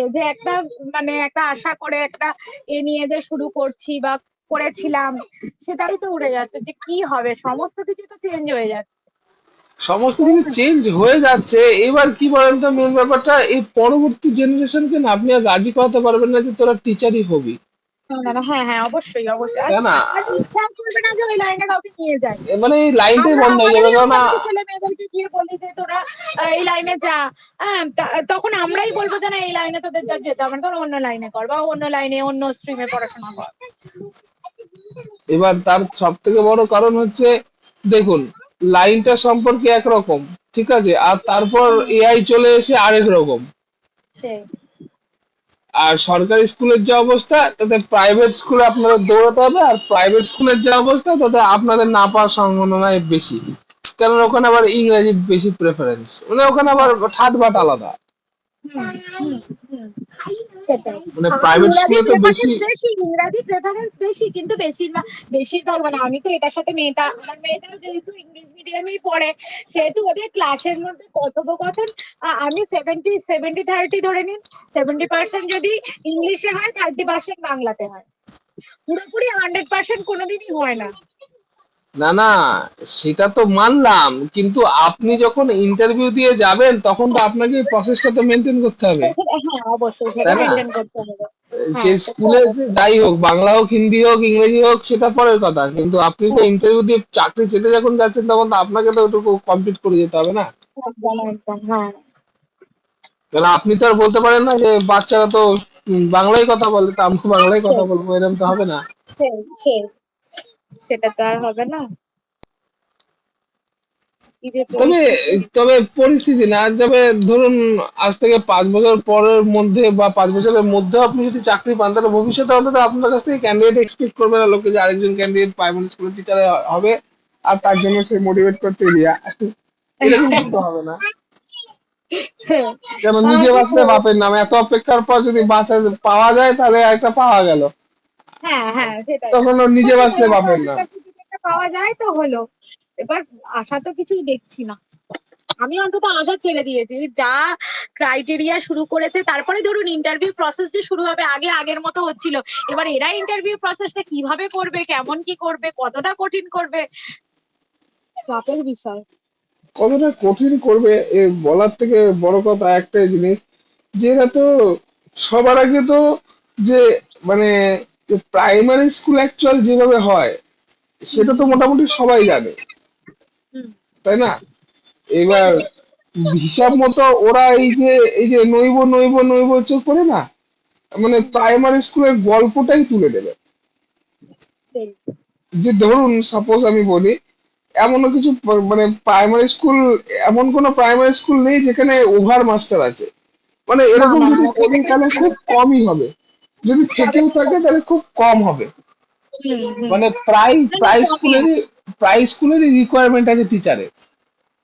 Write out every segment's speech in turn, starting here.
যাচ্ছে, যে একটা মানে একটা আশা করে একটা এ নিয়ে যে শুরু করছি বা করেছিলাম, সেটাই তো উড়ে যাচ্ছে। যে কি হবে, সমস্ত কিছু তো চেঞ্জ হয়ে যাচ্ছে, সমস্ত তাই কিছু না? চেঞ্জ হয়ে যাচ্ছে। এবার কি বলেন তো, মেন ব্যাপারটা এই পরবর্তী জেনারেশনকে না আপনি আর রাজি করাতে পারবেন না যে তোরা টিচারই হবি, না না না, হ্যাঁ হ্যাঁ, অবশ্যই অবশ্যই। আর তাই না? আর ইচ্ছা করবে না যে ওই লাইনে কাউকে নিয়ে যায়। মানে এই লাইনটাই আমরা বন্ধ হয়ে যাবে, আমাদেরই কারণ আমরা যদি ছেলে মেয়েদেরকে গিয়ে বলি যে তোরা এই লাইনে যা, হ্যাঁ, তখন আমরাই বলবো যে না, এই লাইনে তোদের যা যেতে হবে না, তোরা অন্য লাইনে কর বা অন্য লাইনে অন্য স্ট্রিমে পড়াশোনা কর। এবার তার সব থেকে বড় কারণ হচ্ছে, দেখুন, লাইনটা সম্পর্কে একরকম, ঠিক আছে, আর তারপর এআই চলে এসে আরেক রকম। সেই। আর সরকারি স্কুলের যে অবস্থা, তাতে প্রাইভেট স্কুলে আপনাদের দৌড়াতে হবে, আর প্রাইভেট স্কুলের যে অবস্থা, তাতে আপনাদের না পাওয়ার সম্ভাবনায় বেশি। কারণ ওখানে আবার ইংরেজি বেশি প্রেফারেন্স, মানে ওখানে আবার হ্যাঁ। ঠাট বাট আলাদা। হুম, হুম, হুম, সেটাই। মানে আর প্রাইভেট ইংরাজি স্কুলে তো বেশি। প্রেফারেন্স বেশি, ইংরাজি প্রেফারেন্স বেশি, কিন্তু বেশিরভাগ বেশিরভাগ মানে আমি তো এটার সাথে আমার মেয়েটাও যেহেতু ইংলিশ মিডিয়ামেই পড়ে, সেহেতু ওদের ক্লাসের মধ্যে কথোপকথন আমি 70-70-30 ধরে নিন। 70% যদি ইংলিশে হয়, 30% বাংলাতে হয়। পুরোপুরি 100% কোনোদিনই হয় না। না না, সেটা তো মানলাম, কিন্তু আপনি যখন ইন্টারভিউ দিয়ে যাবেন তখন তো আপনাকে প্রসেসটা তো মেনটেন করতে হবে, হ্যাঁ, অবশ্যই সেটা তাই না? মেনটেন করতে হবে। সে হ্যাঁ, সে তো স্কুলে যে অবশ্যই। যাই হোক, বাংলা হোক, হিন্দি হোক, ইংরেজি হোক, সেটা পরের কথা, কিন্তু আপনি তো হ্যাঁ, ইন্টারভিউ দিয়ে চাকরি চেতে যখন যাচ্ছেন, তখন তো আপনাকে তো ওটুকু কমপ্লিট করে যেতে হবে না? একদম একদম, হ্যাঁ। কারণ আপনি তো আর বলতে পারেন না যে বাচ্চারা তো বাংলায় কথা বলে, তো আমরা বাংলায় কথা সেই বলবো, এরকম তো হবে না। সেই সেই সেটা তো আর হবে না। কি যে তবে পরিস্থিতি। তবে পরিস্থিতি না, তবে ধরুন আজ থেকে 5 বছর পরের মধ্যে বা 5 বছরের মধ্যে আপনি যদি চাকরি পান, তাহলে ভবিষ্যতে অন্তত আপনার কাছ থেকে ক্যান্ডিডেট এক্সপেক্ট করবে না লোকে যে আরেকজন ক্যান্ডিডেট প্রাইমারি স্কুলের টিচার হবে, আর তার জন্য সে মোটিভেট করতে দিয়া, এরকম কিন্তু হবে না। কেন, আর নিজে কি বাঁচলে করবো? বাপের নাম, এত অপেক্ষার পর যদি বাঁচা পাওয়া যায়, তাহলে একটা পাওয়া গেল, হ্যাঁ হ্যাঁ, সেটাই। তখন ও নিজে সেটাই, বাঁচলে এত বাপের নাম। অপেক্ষার কিছু একটা পাওয়া যায় তো হলো। এবার আশা তো কিছুই দেখছি না। আমি অন্তত আশা ছেড়ে দিয়েছি। যা ক্রাইটেরিয়া শুরু করেছে, তারপরে ধরুন ইন্টারভিউ প্রসেস যে শুরু হবে, আগে আগের মতো হচ্ছিল। এবার এরা ইন্টারভিউ প্রসেসটা কিভাবে করবে, কেমন কি করবে, কতটা কঠিন করবে, চাপের বিষয়। কতটা কঠিন করবে এ বলার থেকে বড় কথা একটাই জিনিস, যে এরা তো সবার আগে তো, যে মানে প্রাইমারি স্কুল অ্যাকচুয়াল যেভাবে হয়, হুম সেটা তো হুম মোটামুটি সবাই জানে, হুম তাই না? এবার হিসাব মতো ওরা এই যে নইব নইব নইব চোখ করে না, মানে হুম, প্রাইমারি স্কুলের গল্পটাই তুলে দেবে। সেই। যে ধরুন সাপোজ আমি বলি, এমনও কিছু মানে প্রাইমারি স্কুল, এমন কোনো প্রাইমারি স্কুল নেই যেখানে ওভার মাস্টার আছে, মানে না এরকম না যদি না, করি তাহলে খুব কমই হবে, যদি তবে থেকেও খুব থাকে কম। তাহলে খুব কম হবে। হুম হুম। মানে প্রায় না না, প্রায় কমই স্কুলেরই আছে। প্রায় স্কুলেরই রিকোয়ারমেন্ট আছে টিচারের,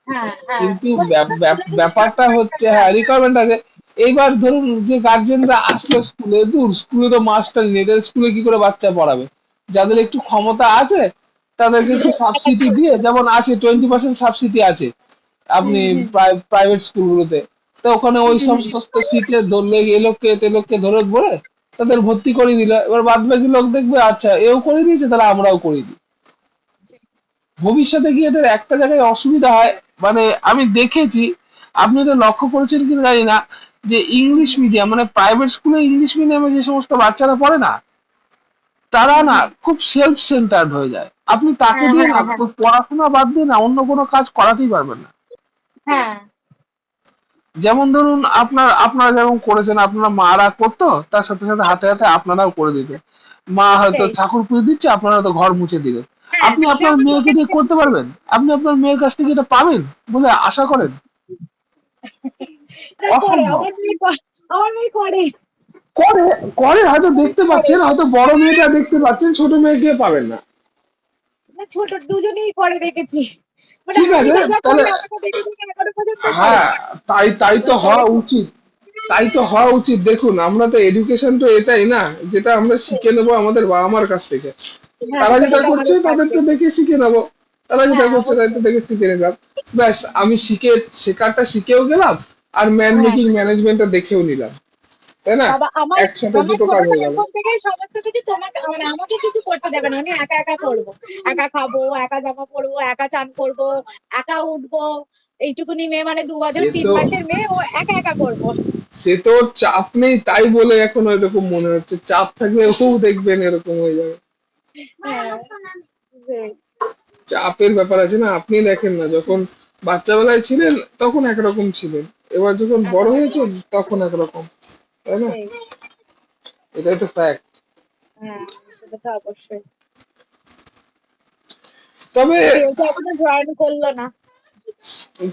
হ্যাঁ হ্যাঁ, কিন্তু প্রত্যেকটা স্কুলেরই ব্যাপারটা রিকোয়ারমেন্ট হচ্ছে, একটা হ্যাঁ আছে। রিকোয়ারমেন্ট আছে। এইবার ধরুন যে গার্জেনরা আসলো স্কুলে, দূর স্কুলে তো মাস্টার নেই, তাদের স্কুলে কি করে বাচ্চা পড়াবে? যাদের একটু ক্ষমতা আছে তাদেরকে একটু সাবসিডি দিয়ে, যেমন আছে 20% সাবসিডি আছে হুম আপনি হুম প্রাইভেট স্কুলগুলোতে, তো ওখানে ওই হুম হুম। সমস্ত সিটে ধরলে এ লোককে তে লোককে ধরে বলে তাদের ভর্তি করে দিল। এবার বাদ বাকি লোক দেখবে, আচ্ছা এও করে দিয়েছে, তাহলে আমরাও করে দিই। ভবিষ্যতে গিয়ে এদের একটা জায়গায় অসুবিধা হয়, মানে আমি দেখেছি, আপনি এটা লক্ষ্য করেছেন কিনা জানি না, যে ইংলিশ মিডিয়াম মানে প্রাইভেট স্কুলে ইংলিশ মিডিয়ামে যে সমস্ত বাচ্চারা পড়ে না, তারা হুম না হুম। খুব সেলফ সেন্টার্ড হয়ে যায়। আপনি তাকে হ্যাঁ দিয়ে হ্যাঁ না হ্যাঁ পড়াশোনা বাদ দিয়ে না অন্য কোনো কাজ করাতেই পারবেন না। হ্যাঁ। যেমন ধরুন আপনারা যেমন করেছেন, আপনারা মারা করতো, তার সাথে সাথে হাতে হাতে আপনারাও করে দিতেন। মা হয়তো সেই। ঠাকুর পুজো দিচ্ছে, আপনারা হয়তো ঘর মুছে দিলেন। হ্যাঁ, আপনি আপনার যেমন মেয়েকে চোখে দিয়ে দেখে করতে শিখে। পারবেন? আপনি আপনার মেয়ের কাছ থেকে এটা পাবেন বলে আশা করেন? না, করে অসম্ভব। আমার মেয়ে করে। করে করে হয়তো দেখতে করে। পাচ্ছেন, হয়তো বড় মেয়েটা দেখতে পাচ্ছেন, ছোট মেয়েকে পাবেন না। না, ছোট দুজনেই করে দেখেছি। মানে ঠিক আমি আছে, যা যা করি তাহলে আমাকে দেখে দেখে এখনো পর্যন্ত করে। হ্যাঁ, তাই তাই তো করে। হওয়া উচিত। তাই তো হওয়া উচিত। দেখুন, আমরা তো এডুকেশন তো এটাই না, যেটা আমরা শিখে নেবো আমাদের বাবা মার কাছ থেকে। হ্যাঁ, তারা যেটা সেটা তো করছে আমাদের তাদের থাকবে। তো দেখে শিখে নেবো, তারা যেটা হ্যাঁ, করছে তাদের তো অবশ্যই। দেখে শিখে নিলাম। ব্যাস, আমি শেখারটা শিখেও গেলাম, আর ম্যান হ্যাঁ মেকিং ম্যানেজমেন্টটা দেখেও নিলাম। তাই না? বাবা আমার একসাথে আমার দুটো ছোট কাজ হয়ে ভাই গেল। বোন থেকে সমস্ত কিছু তোমাকে মানে আমাকে কিছু করতে দেবে না, আমি একা একা করবো, একা খাবো, একা জামা পরবো, একা চান করবো, একা উঠবো। এইটুকুনি মেয়ে মানে 2 বছর সে তিন তো মাসের মেয়ে, ও একা একা করবো। সে তো ওর চাপ নেই তাই বলে এখন এরকম মনে হচ্ছে, চাপ থাকলে ও দেখবেন এরকম হয়ে যাবে। হ্যাঁ, সেই। চাপের ব্যাপার আছে না, আপনি দেখেন না যখন বাচ্চা বেলায় ছিলেন তখন একরকম ছিলেন, এবার যখন বড় এখন হয়েছেন তখন একরকম, তাই না? সেই। এটাই তো ফ্যাক্ট। হ্যাঁ, সেটা তো অবশ্যই। তবে কেউ তো এখনো জয়েন করলো না।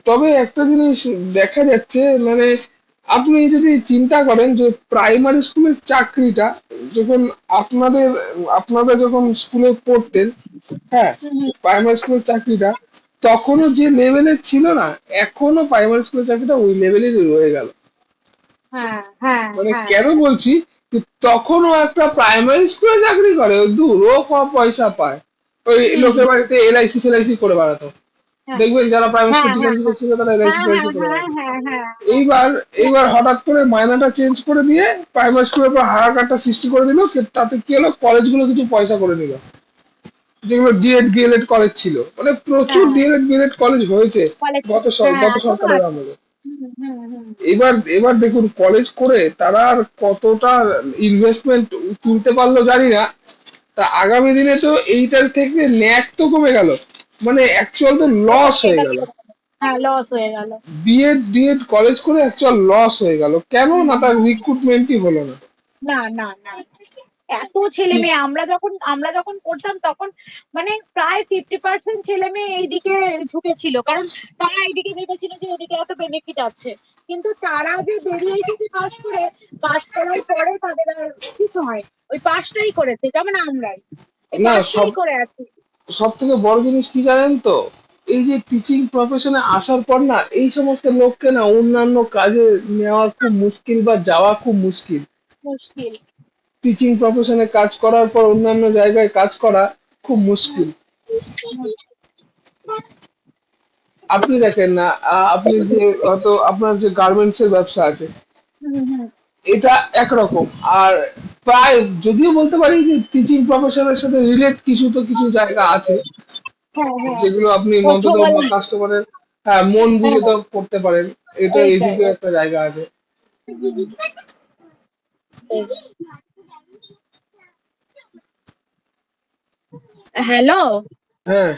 তবে একটা জিনিস দেখা যাচ্ছে, মানে আপনি যদি চিন্তা করেন যে প্রাইমারি স্কুলের চাকরিটা যখন আপনাদের আপনারা যখন স্কুলে পড়তেন, হ্যাঁ, হুম, হুম। প্রাইমারি স্কুলের চাকরিটা তখনও যে লেভেলের ছিল না, এখনো প্রাইমারি স্কুলের চাকরিটা ওই লেভেলেরই রয়ে গেল। হ্যাঁ, হ্যাঁ, মানে হ্যাঁ, কেন বলছি, যে তখনও একটা প্রাইমারি স্কুলে চাকরি করে ওই দূর ও পয়সা পায়, ওই হুম, লোকের বাড়িতে এলআইসি ফেলআইসি করে বেড়াতো। হ্যাঁ, দেখবেন যারা প্রাইমারি হ্যাঁ, স্কুল টিচার হ্যাঁ, টিচার ছিল তারা এলআইসি হ্যাঁ, ফেলআইসি হ্যাঁ, করে হ্যাঁ, বেড়াতো। হ্যাঁ, হ্যাঁ, এইবার এইবার হঠাৎ করে মায়নাটা চেঞ্জ করে দিয়ে প্রাইমারি স্কুলের উপর হাহাকারটা সৃষ্টি করে দিল, তাতে কি হলো, কলেজগুলো কিছু পয়সা করে নিল, যেগুলো ডিএড বিএলএড কলেজ ছিল, মানে প্রচুর হ্যাঁ, ডিএলএড বিএলএড কলেজ হয়েছে কলেজ। হ্যাঁ, গত এখনো সরকারের আছে। আমলে। হুম, হুম, হুম। এবার এবার দেখুন কলেজ করে তারা আর কতটা ইনভেস্টমেন্ট তুলতে পারলো জানি না। তা আগামী দিনে তো এইটার থেকে ন্যাক তো কমে গেল, মানে অ্যাকচুয়াল তো লস হয়ে এটা গেল। থেকে হ্যাঁ, লস হয়ে গেল। বিএড ডিএড কলেজ করে অ্যাকচুয়াল লস হয়ে গেল, কেন হুম, না, তার হুম। রিক্রুটমেন্টই হলো না। না, না, না, এত ছেলে মেয়ে আমরা যখন পড়তাম তখন মানে প্রায় 50% ছেলে মেয়ে এইদিকে ঝুঁকেছিল, কারণ তারা এইদিকে ভেবেছিল যে ওদিকে এত বেনিফিট আছে। কিন্তু তারা যে বেরিয়ে এসেছে পাশ করার পরে তাদের আর কিছু হয়, ওই পাশটাই করেছে, যেমন আমরাই এই না, পাশটাই করে আছি। সব থেকে বড় জিনিস কি জানেন তো, এই যে টিচিং প্রফেশনে আসার পর না এই সমস্ত লোককে না অন্যান্য কাজে নেওয়া খুব মুশকিল বা যাওয়া খুব মুশকিল। মুশকিল। টিচিং প্রফেশনে কাজ করার পর অন্যান্য জায়গায় কাজ করা খুব মুশকিল। আপনি দেখেন না, আপনি যে হয়তো আপনার যে গার্মেন্টস এর ব্যবসা আছে, হুম, হুম। এটা একরকম। আর প্রায় যদিও বলতে পারি যে টিচিং প্রফেশনের সাথে রিলেট কিছু তো কিছু জায়গা আছে, হ্যাঁ, হ্যাঁ, যেগুলো আপনি বলছো অন্তত বলেন। কাস্টমারের, হ্যাঁ, মন হ্যাঁ, বুঝে তো করতে পারেন, এটা এইটাই। এদিকেও একটা জায়গা আছে। হ্যালো। হ্যাঁ।